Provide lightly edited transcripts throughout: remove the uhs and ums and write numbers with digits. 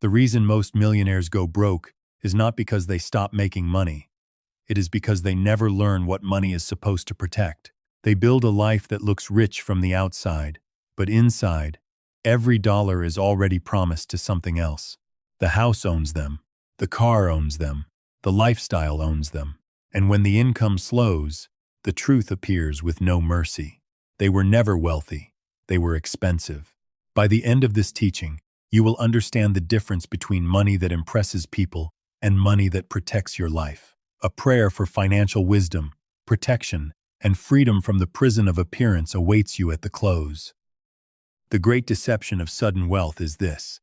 The reason most millionaires go broke is not because they stop making money. It is because they never learn what money is supposed to protect. They build a life that looks rich from the outside, but inside, every dollar is already promised to something else. The house owns them, the car owns them, the lifestyle owns them. And when the income slows, the truth appears with no mercy. They were never wealthy. They were expensive. By the end of this teaching, you will understand the difference between money that impresses people and money that protects your life. A prayer for financial wisdom, protection, and freedom from the prison of appearance awaits you at the close. The great deception of sudden wealth is this.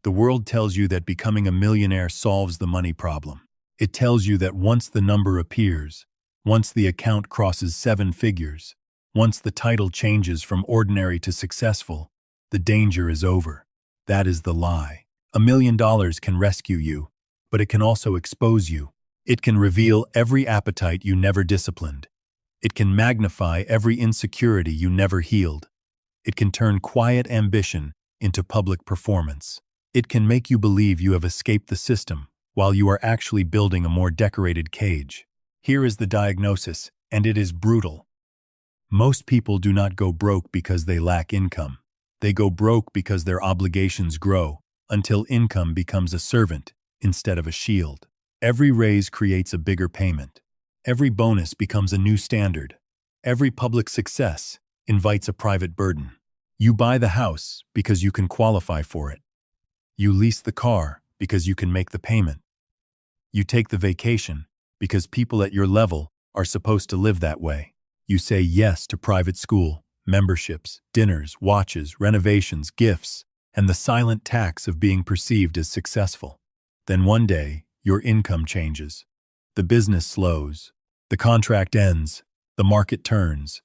The world tells you that becoming a millionaire solves the money problem. It tells you that once the number appears, once the account crosses 7 figures, once the title changes from ordinary to successful, the danger is over. That is the lie. $1 million can rescue you, but it can also expose you. It can reveal every appetite you never disciplined. It can magnify every insecurity you never healed. It can turn quiet ambition into public performance. It can make you believe you have escaped the system while you are actually building a more decorated cage. Here is the diagnosis, and it is brutal. Most people do not go broke because they lack income. They go broke because their obligations grow until income becomes a servant instead of a shield. Every raise creates a bigger payment. Every bonus becomes a new standard. Every public success invites a private burden. You buy the house because you can qualify for it. You lease the car because you can make the payment. You take the vacation because people at your level are supposed to live that way. You say yes to private school, memberships, dinners, watches, renovations, gifts, and the silent tax of being perceived as successful. Then one day, your income changes. The business slows. The contract ends. The market turns.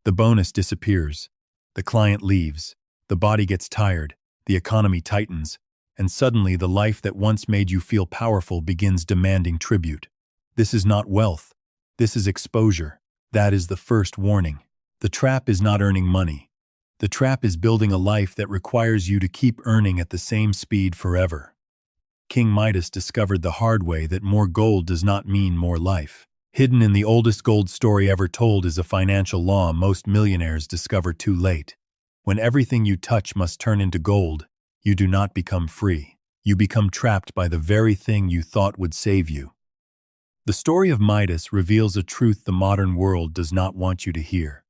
The bonus disappears. The client leaves. The body gets tired. The economy tightens. And suddenly the life that once made you feel powerful begins demanding tribute. This is not wealth. This is exposure. That is the first warning. The trap is not earning money. The trap is building a life that requires you to keep earning at the same speed forever. King Midas discovered the hard way that more gold does not mean more life. Hidden in the oldest gold story ever told is a financial law most millionaires discover too late. When everything you touch must turn into gold, you do not become free. You become trapped by the very thing you thought would save you. The story of Midas reveals a truth the modern world does not want you to hear.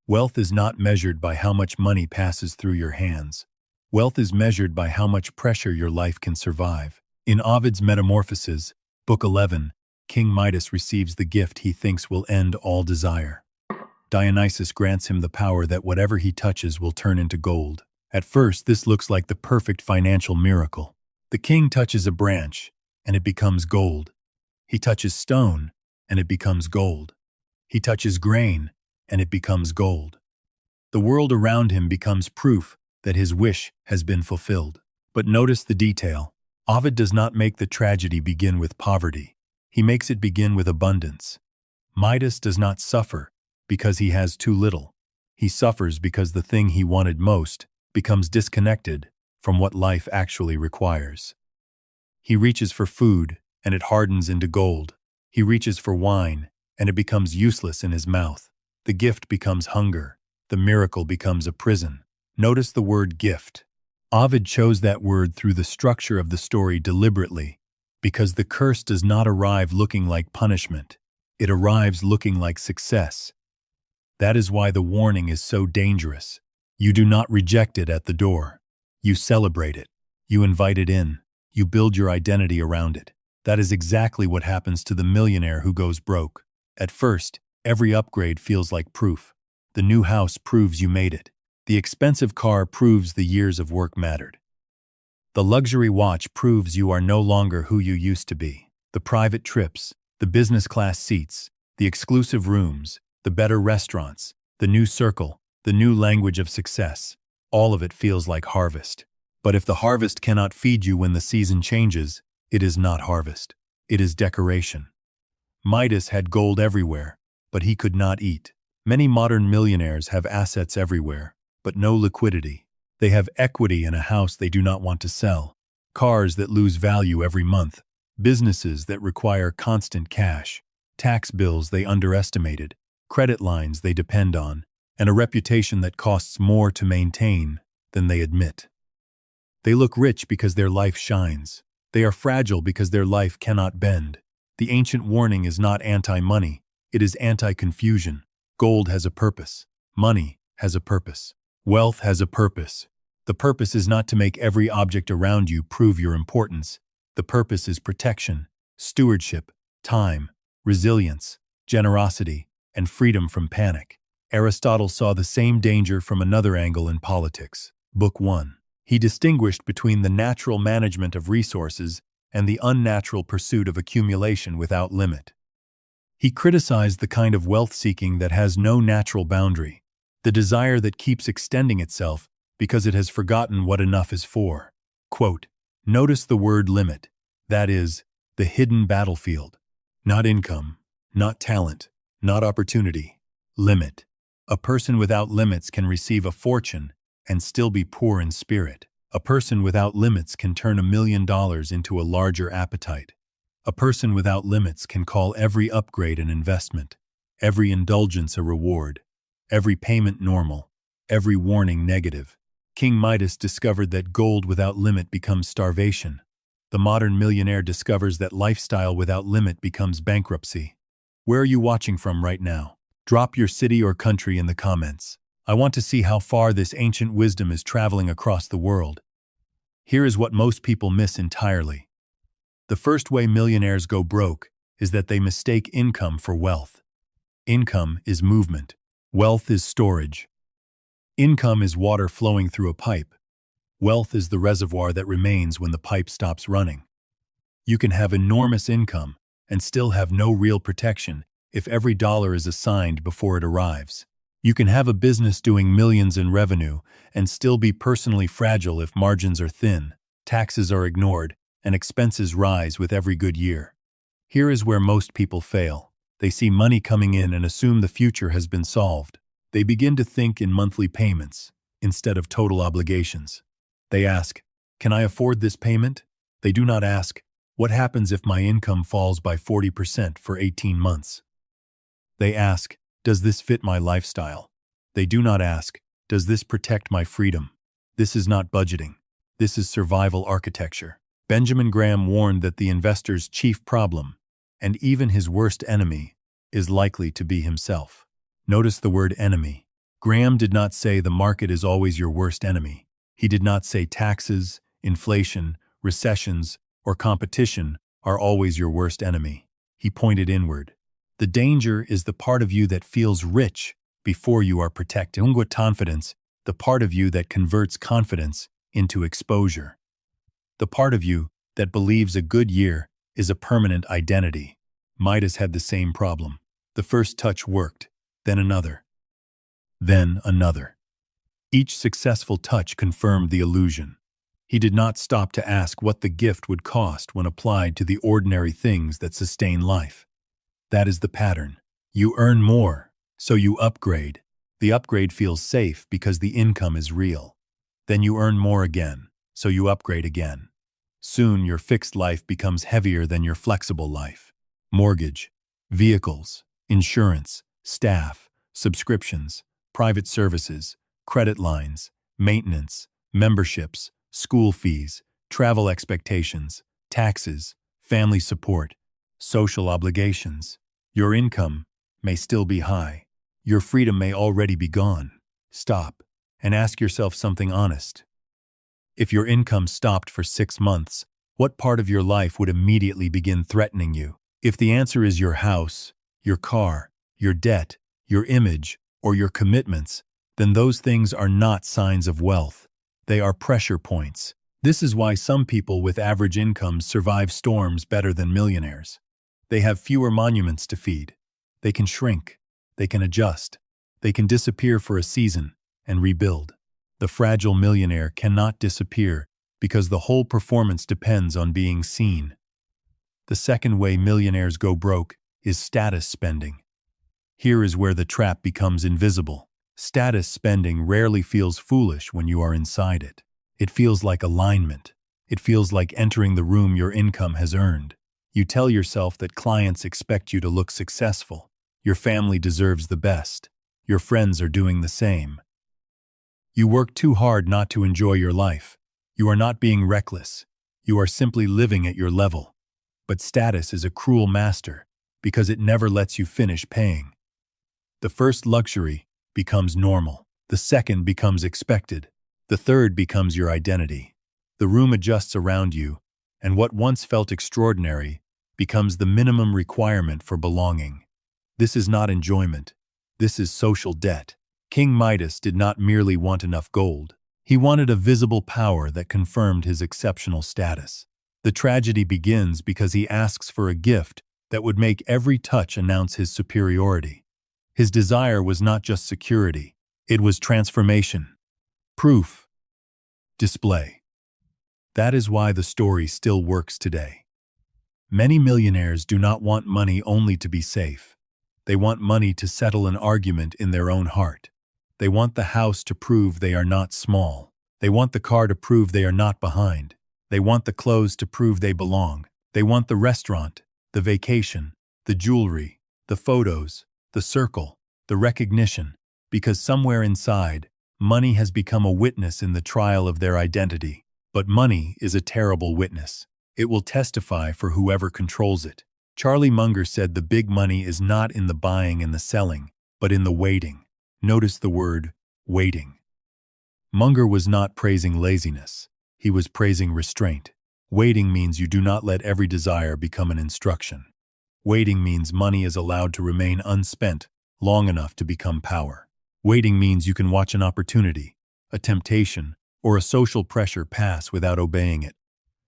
Wealth is not measured by how much money passes through your hands. Wealth is measured by how much pressure your life can survive. In Ovid's Metamorphoses, Book 11, King Midas receives the gift he thinks will end all desire. Dionysus grants him the power that whatever he touches will turn into gold. At first, this looks like the perfect financial miracle. The king touches a branch, and it becomes gold. He touches stone, and it becomes gold. He touches grain, and it becomes gold. The world around him becomes proof that his wish has been fulfilled. But notice the detail. Ovid does not make the tragedy begin with poverty. He makes it begin with abundance. Midas does not suffer because he has too little. He suffers because the thing he wanted most becomes disconnected from what life actually requires. He reaches for food, and it hardens into gold. He reaches for wine, and it becomes useless in his mouth. The gift becomes hunger. The miracle becomes a prison. Notice the word gift. Ovid chose that word through the structure of the story deliberately, because the curse does not arrive looking like punishment. It arrives looking like success. That is why the warning is so dangerous. You do not reject it at the door. You celebrate it. You invite it in. You build your identity around it. That is exactly what happens to the millionaire who goes broke. At first, every upgrade feels like proof. The new house proves you made it. The expensive car proves the years of work mattered. The luxury watch proves you are no longer who you used to be. The private trips, the business class seats, the exclusive rooms, the better restaurants, the new circle, the new language of success, all of it feels like harvest. But if the harvest cannot feed you when the season changes, it is not harvest. It is decoration. Midas had gold everywhere, but he could not eat. Many modern millionaires have assets everywhere, but no liquidity. They have equity in a house they do not want to sell, cars that lose value every month, businesses that require constant cash, tax bills they underestimated, credit lines they depend on, and a reputation that costs more to maintain than they admit. They look rich because their life shines. They are fragile because their life cannot bend. The ancient warning is not anti-money, it is anti-confusion. Gold has a purpose. Money has a purpose. Wealth has a purpose. The purpose is not to make every object around you prove your importance. The purpose is protection, stewardship, time, resilience, generosity, and freedom from panic. Aristotle saw the same danger from another angle in politics. Book 1. He distinguished between the natural management of resources and the unnatural pursuit of accumulation without limit. He criticized the kind of wealth-seeking that has no natural boundary, the desire that keeps extending itself because it has forgotten what enough is for. Quote, "Notice the word limit, that is, the hidden battlefield. Not income, not talent, not opportunity. Limit. A person without limits can receive a fortune and still be poor in spirit. A person without limits can turn $1 million into a larger appetite. A person without limits can call every upgrade an investment, every indulgence a reward, every payment normal, every warning negative. King Midas discovered that gold without limit becomes starvation. The modern millionaire discovers that lifestyle without limit becomes bankruptcy. Where are you watching from right now? Drop your city or country in the comments. I want to see how far this ancient wisdom is traveling across the world. Here is what most people miss entirely. The first way millionaires go broke is that they mistake income for wealth. Income is movement. Wealth is storage. Income is water flowing through a pipe. Wealth is the reservoir that remains when the pipe stops running. You can have enormous income and still have no real protection if every dollar is assigned before it arrives. You can have a business doing millions in revenue and still be personally fragile if margins are thin, taxes are ignored, and expenses rise with every good year. Here is where most people fail. They see money coming in and assume the future has been solved. They begin to think in monthly payments instead of total obligations. They ask, "Can I afford this payment?" They do not ask, "What happens if my income falls by 40% for 18 months?" They ask, "Does this fit my lifestyle?" They do not ask, "Does this protect my freedom?" This is not budgeting. This is survival architecture. Benjamin Graham warned that the investor's chief problem, and even his worst enemy, is likely to be himself. Notice the word enemy. Graham did not say the market is always your worst enemy. He did not say taxes, inflation, recessions, or competition are always your worst enemy. He pointed inward. The danger is the part of you that feels rich before you are protected. Confidence, the part of you that converts confidence into exposure. The part of you that believes a good year is a permanent identity. Midas had the same problem. The first touch worked, then another, then another. Each successful touch confirmed the illusion. He did not stop to ask what the gift would cost when applied to the ordinary things that sustain life. That is the pattern. You earn more, so you upgrade. The upgrade feels safe because the income is real. Then you earn more again, so you upgrade again. Soon your fixed life becomes heavier than your flexible life. Mortgage, vehicles, insurance, staff, subscriptions, private services, credit lines, maintenance, memberships, school fees, travel expectations, taxes, family support, social obligations. Your income may still be high. Your freedom may already be gone. Stop and ask yourself something honest. If your income stopped for 6 months, what part of your life would immediately begin threatening you? If the answer is your house, your car, your debt, your image, or your commitments, then those things are not signs of wealth. They are pressure points. This is why some people with average incomes survive storms better than millionaires. They have fewer monuments to feed. They can shrink. They can adjust. They can disappear for a season and rebuild. The fragile millionaire cannot disappear because the whole performance depends on being seen. The second way millionaires go broke is status spending. Here is where the trap becomes invisible. Status spending rarely feels foolish when you are inside it. It feels like alignment. It feels like entering the room your income has earned. You tell yourself that clients expect you to look successful. Your family deserves the best. Your friends are doing the same. You work too hard not to enjoy your life. You are not being reckless. You are simply living at your level. But status is a cruel master because it never lets you finish paying. The first luxury becomes normal. The second becomes expected. The third becomes your identity. The room adjusts around you, and what once felt extraordinary becomes the minimum requirement for belonging. This is not enjoyment. This is social debt. King Midas did not merely want enough gold. He wanted a visible power that confirmed his exceptional status. The tragedy begins because he asks for a gift that would make every touch announce his superiority. His desire was not just security. It was transformation. Proof. Display. That is why the story still works today. Many millionaires do not want money only to be safe. They want money to settle an argument in their own heart. They want the house to prove they are not small. They want the car to prove they are not behind. They want the clothes to prove they belong. They want the restaurant, the vacation, the jewelry, the photos, the circle, the recognition, because somewhere inside, money has become a witness in the trial of their identity. But money is a terrible witness. It will testify for whoever controls it. Charlie Munger said the big money is not in the buying and the selling, but in the waiting. Notice the word, waiting. Munger was not praising laziness. He was praising restraint. Waiting means you do not let every desire become an instruction. Waiting means money is allowed to remain unspent long enough to become power. Waiting means you can watch an opportunity, a temptation, or a social pressure pass without obeying it.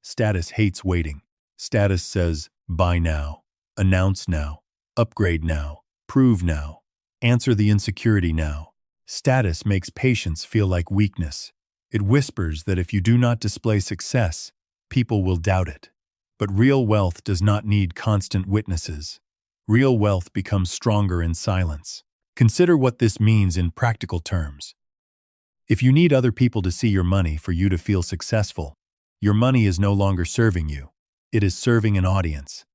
Status hates waiting. Status says, buy now, announce now, upgrade now, prove now, answer the insecurity now. Status makes patience feel like weakness. It whispers that if you do not display success, people will doubt it. But real wealth does not need constant witnesses. Real wealth becomes stronger in silence. Consider what this means in practical terms. If you need other people to see your money for you to feel successful, your money is no longer serving you. It is serving an audience.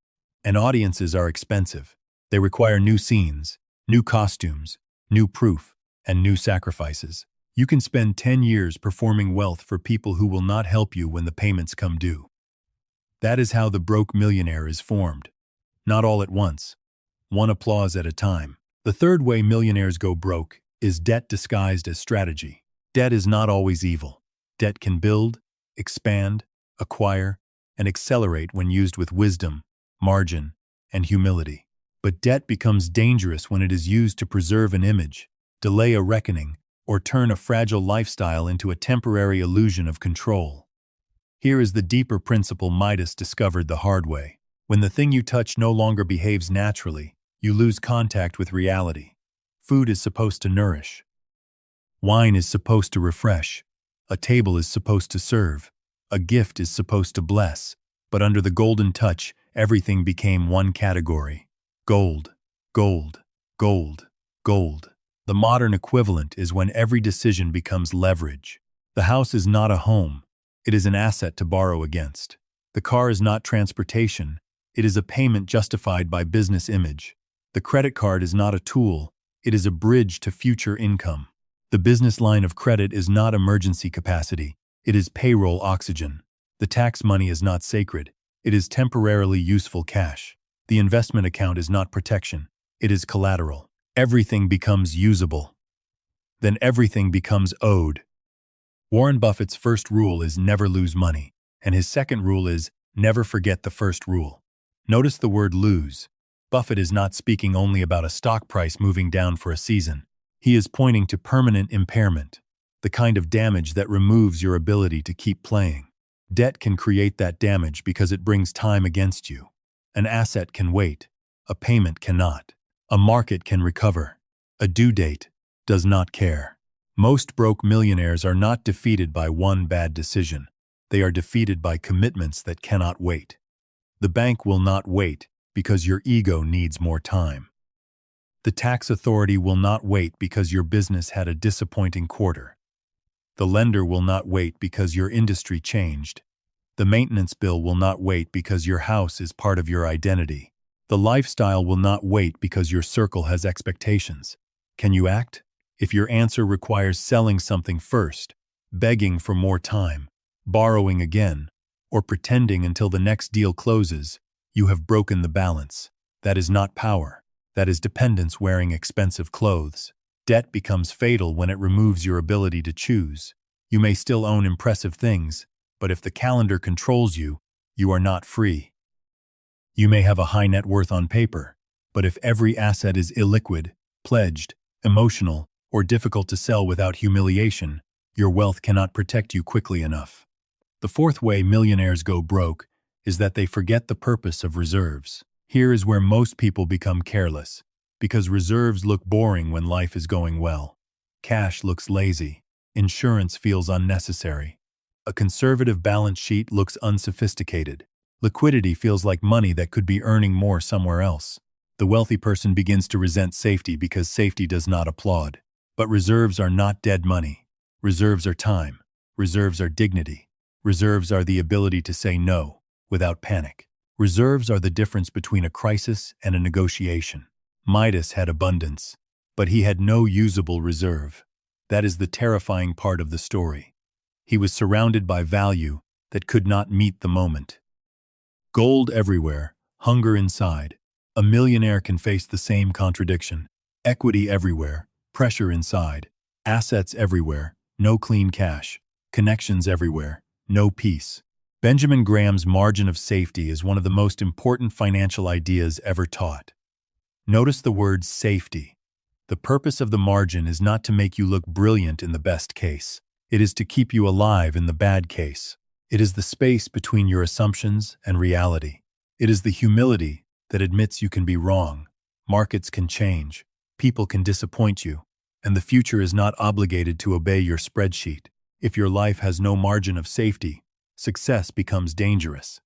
And audiences are expensive. They require new scenes, new costumes, new proof, and new sacrifices. You can spend 10 years performing wealth for people who will not help you when the payments come due. That is how the broke millionaire is formed. Not all at once. One applause at a time. The third way millionaires go broke is debt disguised as strategy. Debt is not always evil. Debt can build, expand, acquire, and accelerate when used with wisdom, margin, and humility. But debt becomes dangerous when it is used to preserve an image, delay a reckoning, or turn a fragile lifestyle into a temporary illusion of control. Here is the deeper principle Midas discovered the hard way. When the thing you touch no longer behaves naturally, you lose contact with reality. Food is supposed to nourish. Wine is supposed to refresh. A table is supposed to serve. A gift is supposed to bless. But under the golden touch, everything became one category. Gold, gold, gold, gold. The modern equivalent is when every decision becomes leverage. The house is not a home. It is an asset to borrow against. The car is not transportation. It is a payment justified by business image. The credit card is not a tool. It is a bridge to future income. The business line of credit is not emergency capacity. It is payroll oxygen. The tax money is not sacred. It is temporarily useful cash. The investment account is not protection. It is collateral. Everything becomes usable. Then everything becomes owed. Warren Buffett's first rule is never lose money, and his second rule is never forget the first rule. Notice the word lose. Buffett is not speaking only about a stock price moving down for a season. He is pointing to permanent impairment, the kind of damage that removes your ability to keep playing. Debt can create that damage because it brings time against you. An asset can wait. A payment cannot. A market can recover. A due date does not care. Most broke millionaires are not defeated by one bad decision. They are defeated by commitments that cannot wait. The bank will not wait because your ego needs more time. The tax authority will not wait because your business had a disappointing quarter. The lender will not wait because your industry changed. The maintenance bill will not wait because your house is part of your identity. The lifestyle will not wait because your circle has expectations. Can you act? If your answer requires selling something first, begging for more time, borrowing again, or pretending until the next deal closes, you have broken the balance. That is not power. That is dependence wearing expensive clothes. Debt becomes fatal when it removes your ability to choose. You may still own impressive things, but if the calendar controls you, you are not free. You may have a high net worth on paper, but if every asset is illiquid, pledged, emotional, or difficult to sell without humiliation, your wealth cannot protect you quickly enough. The fourth way millionaires go broke is that they forget the purpose of reserves. Here is where most people become careless, because reserves look boring when life is going well. Cash looks lazy. Insurance feels unnecessary. A conservative balance sheet looks unsophisticated. Liquidity feels like money that could be earning more somewhere else. The wealthy person begins to resent safety because safety does not applaud. But reserves are not dead money. Reserves are time. Reserves are dignity. Reserves are the ability to say no without panic. Reserves are the difference between a crisis and a negotiation. Midas had abundance, but he had no usable reserve. That is the terrifying part of the story. He was surrounded by value that could not meet the moment. Gold everywhere, hunger inside. A millionaire can face the same contradiction. Equity everywhere, pressure inside. Assets everywhere, no clean cash. Connections everywhere, no peace. Benjamin Graham's margin of safety is one of the most important financial ideas ever taught. Notice the word safety. The purpose of the margin is not to make you look brilliant in the best case. It is to keep you alive in the bad case. It is the space between your assumptions and reality. It is the humility that admits you can be wrong. Markets can change. People can disappoint you. And the future is not obligated to obey your spreadsheet. If your life has no margin of safety, success becomes dangerous.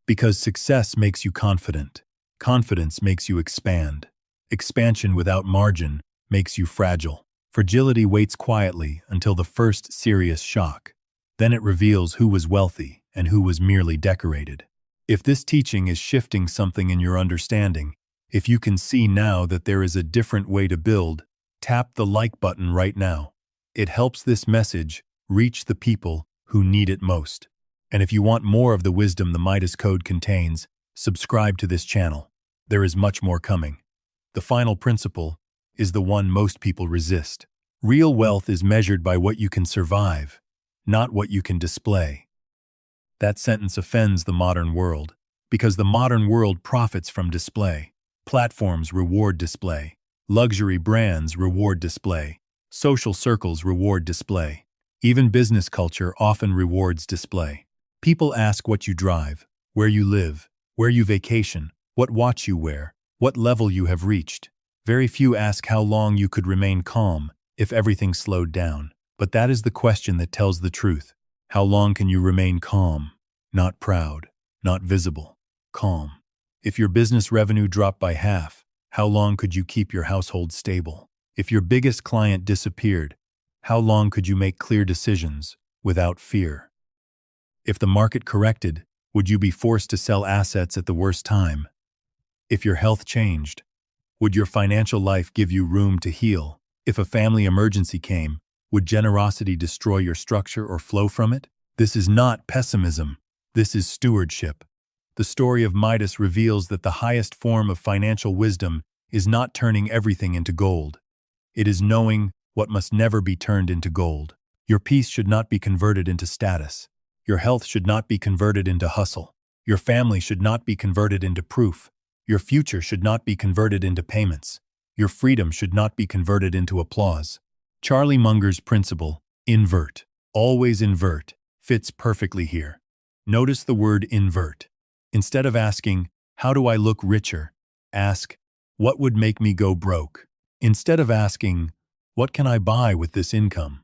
Because success makes you confident. Confidence makes you expand. Expansion without margin makes you fragile. Fragility waits quietly until the first serious shock. Then it reveals who was wealthy and who was merely decorated. If this teaching is shifting something in your understanding, if you can see now that there is a different way to build, tap the like button right now. It helps this message reach the people who need it most. And if you want more of the wisdom the Midas Code contains, subscribe to this channel. There is much more coming. The final principle is the one most people resist. Real wealth is measured by what you can survive, not what you can display. That sentence offends the modern world, because the modern world profits from display. Platforms reward display. Luxury brands reward display. Social circles reward display. Even business culture often rewards display. People ask what you drive, where you live, where you vacation, what watch you wear, what level you have reached. Very few ask how long you could remain calm if everything slowed down. But that is the question that tells the truth. How long can you remain calm? Not proud, not visible, calm. If your business revenue dropped by half, how long could you keep your household stable? If your biggest client disappeared, how long could you make clear decisions without fear? If the market corrected, would you be forced to sell assets at the worst time? If your health changed, would your financial life give you room to heal? If a family emergency came, would generosity destroy your structure or flow from it? This is not pessimism. This is stewardship. The story of Midas reveals that the highest form of financial wisdom is not turning everything into gold. It is knowing what must never be turned into gold. Your peace should not be converted into status. Your health should not be converted into hustle. Your family should not be converted into proof. Your future should not be converted into payments. Your freedom should not be converted into applause. Charlie Munger's principle, invert, always invert, fits perfectly here. Notice the word invert. Instead of asking, how do I look richer? Ask, what would make me go broke? Instead of asking, what can I buy with this income?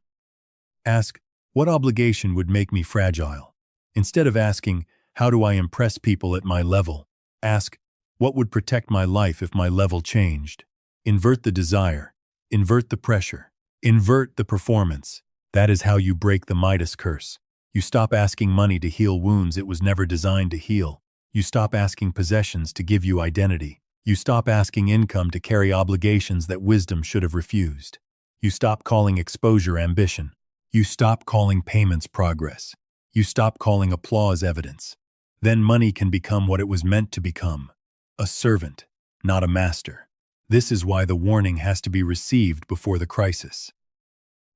Ask, what obligation would make me fragile? Instead of asking, how do I impress people at my level? Ask, what would protect my life if my level changed? Invert the desire. Invert the pressure. Invert the performance. That is how you break the Midas curse. You stop asking money to heal wounds it was never designed to heal. You stop asking possessions to give you identity. You stop asking income to carry obligations that wisdom should have refused. You stop calling exposure ambition. You stop calling payments progress. You stop calling applause evidence. Then money can become what it was meant to become, a servant, not a master. This is why the warning has to be received before the crisis.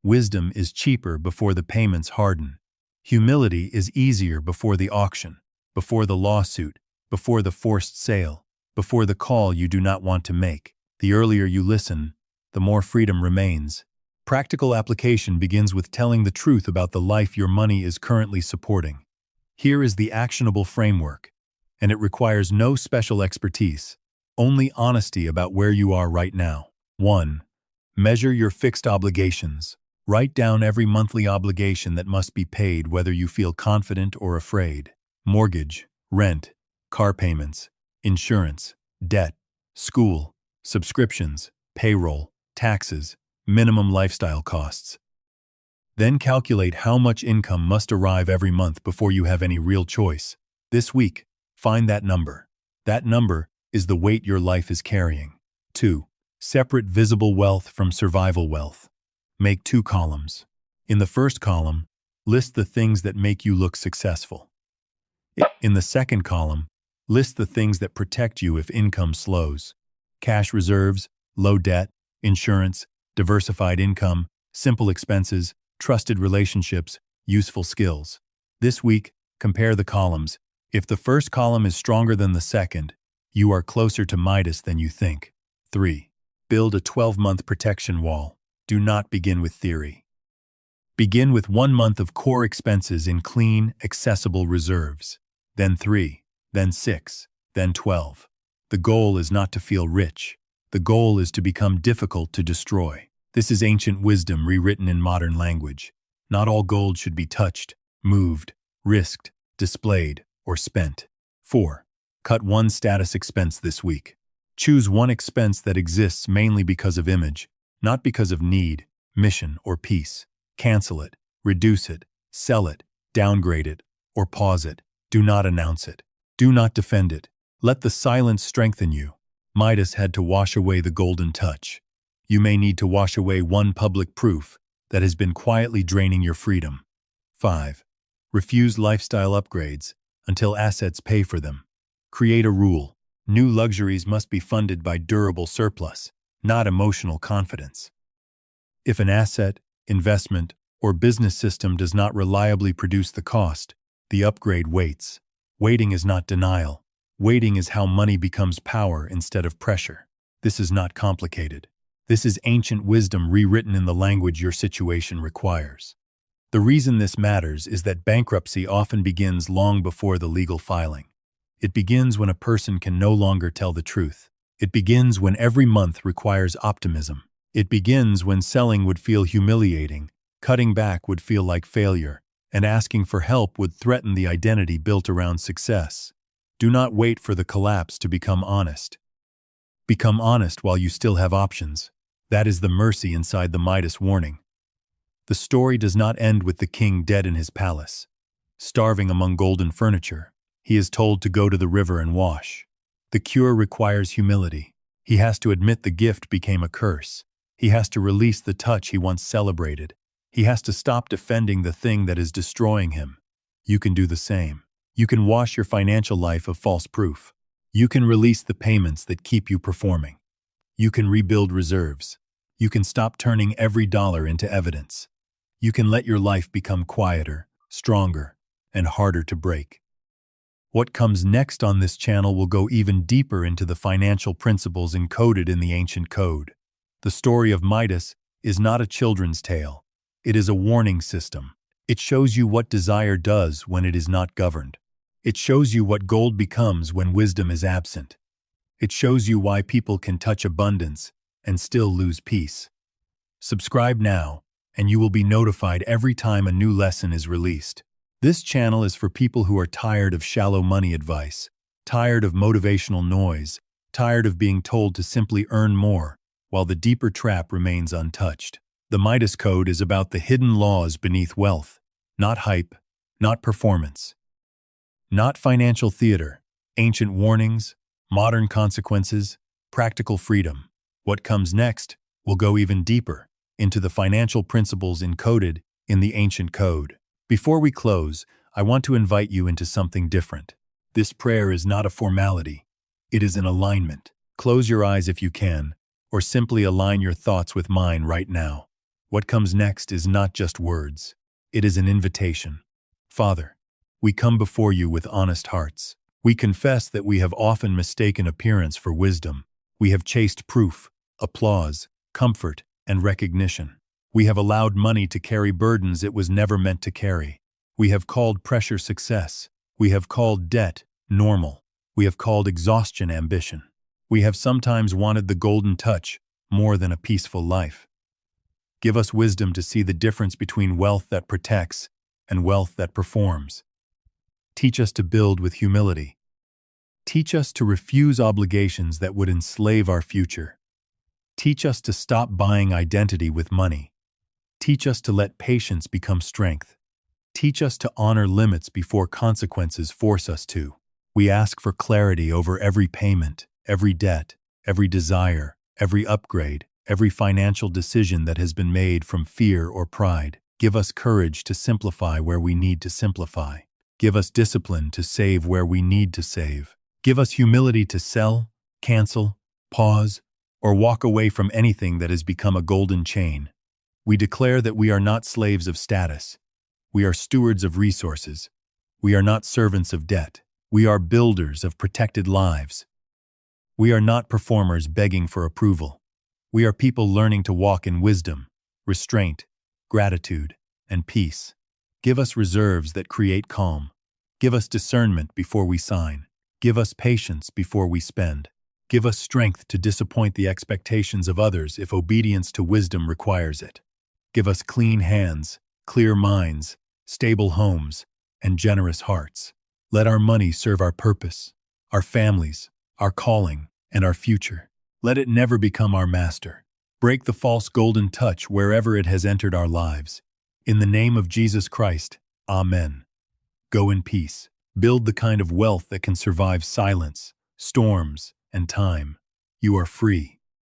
Wisdom is cheaper before the payments harden. Humility is easier before the auction, before the lawsuit, before the forced sale, before the call you do not want to make. The earlier you listen, the more freedom remains. Practical application begins with telling the truth about the life your money is currently supporting. Here is the actionable framework, and it requires no special expertise, only honesty about where you are right now. 1. Measure your fixed obligations. Write down every monthly obligation that must be paid whether you feel confident or afraid. Mortgage, rent, car payments, insurance, debt, school, subscriptions, payroll, taxes, minimum lifestyle costs. Then calculate how much income must arrive every month before you have any real choice. This week, find that number. That number is the weight your life is carrying. 2. Separate visible wealth from survival wealth. Make 2 columns. In the first column, list the things that make you look successful. In the second column, list the things that protect you if income slows. Cash reserves, low debt, insurance, diversified income, simple expenses, trusted relationships, useful skills. This week, compare the columns. If the first column is stronger than the second, you are closer to Midas than you think. 3. Build a 12-month protection wall. Do not begin with theory. Begin with 1 month of core expenses in clean, accessible reserves. Then 3, then 6, then 12. The goal is not to feel rich. The goal is to become difficult to destroy. This is ancient wisdom rewritten in modern language. Not all gold should be touched, moved, risked, displayed, or spent. 4. Cut 1 status expense this week. Choose 1 expense that exists mainly because of image, not because of need, mission, or peace. Cancel it, reduce it, sell it, downgrade it, or pause it. Do not announce it. Do not defend it. Let the silence strengthen you. Midas had to wash away the golden touch. You may need to wash away 1 public proof that has been quietly draining your freedom. 5. Refuse lifestyle upgrades until assets pay for them. Create a rule. New luxuries must be funded by durable surplus, not emotional confidence. If an asset, investment, or business system does not reliably produce the cost, the upgrade waits. Waiting is not denial. Waiting is how money becomes power instead of pressure. This is not complicated. This is ancient wisdom rewritten in the language your situation requires. The reason this matters is that bankruptcy often begins long before the legal filing. It begins when a person can no longer tell the truth. It begins when every month requires optimism. It begins when selling would feel humiliating, cutting back would feel like failure, and asking for help would threaten the identity built around success. Do not wait for the collapse to become honest. Become honest while you still have options. That is the mercy inside the Midas warning. The story does not end with the king dead in his palace, starving among golden furniture. He is told to go to the river and wash. The cure requires humility. He has to admit the gift became a curse. He has to release the touch he once celebrated. He has to stop defending the thing that is destroying him. You can do the same. You can wash your financial life of false proof. You can release the payments that keep you performing. You can rebuild reserves. You can stop turning every dollar into evidence. You can let your life become quieter, stronger, and harder to break. What comes next on this channel will go even deeper into the financial principles encoded in the ancient code. The story of Midas is not a children's tale. It is a warning system. It shows you what desire does when it is not governed. It shows you what gold becomes when wisdom is absent. It shows you why people can touch abundance and still lose peace. Subscribe now, and you will be notified every time a new lesson is released. This channel is for people who are tired of shallow money advice, tired of motivational noise, tired of being told to simply earn more, while the deeper trap remains untouched. The Midas Code is about the hidden laws beneath wealth, not hype, not performance, not financial theater, ancient warnings, modern consequences, practical freedom. What comes next will go even deeper into the financial principles encoded in the ancient code. Before we close, I want to invite you into something different. This prayer is not a formality. It is an alignment. Close your eyes if you can, or simply align your thoughts with mine right now. What comes next is not just words. It is an invitation. Father, we come before you with honest hearts. We confess that we have often mistaken appearance for wisdom. We have chased proof, applause, comfort, and recognition. We have allowed money to carry burdens it was never meant to carry. We have called pressure success. We have called debt normal. We have called exhaustion ambition. We have sometimes wanted the golden touch more than a peaceful life. Give us wisdom to see the difference between wealth that protects and wealth that performs. Teach us to build with humility. Teach us to refuse obligations that would enslave our future. Teach us to stop buying identity with money. Teach us to let patience become strength. Teach us to honor limits before consequences force us to. We ask for clarity over every payment, every debt, every desire, every upgrade, every financial decision that has been made from fear or pride. Give us courage to simplify where we need to simplify. Give us discipline to save where we need to save. Give us humility to sell, cancel, pause, or walk away from anything that has become a golden chain. We declare that we are not slaves of status. We are stewards of resources. We are not servants of debt. We are builders of protected lives. We are not performers begging for approval. We are people learning to walk in wisdom, restraint, gratitude, and peace. Give us reserves that create calm. Give us discernment before we sign. Give us patience before we spend. Give us strength to disappoint the expectations of others if obedience to wisdom requires it. Give us clean hands, clear minds, stable homes, and generous hearts. Let our money serve our purpose, our families, our calling, and our future. Let it never become our master. Break the false golden touch wherever it has entered our lives. In the name of Jesus Christ, Amen. Go in peace. Build the kind of wealth that can survive silence, storms, and time. You are free.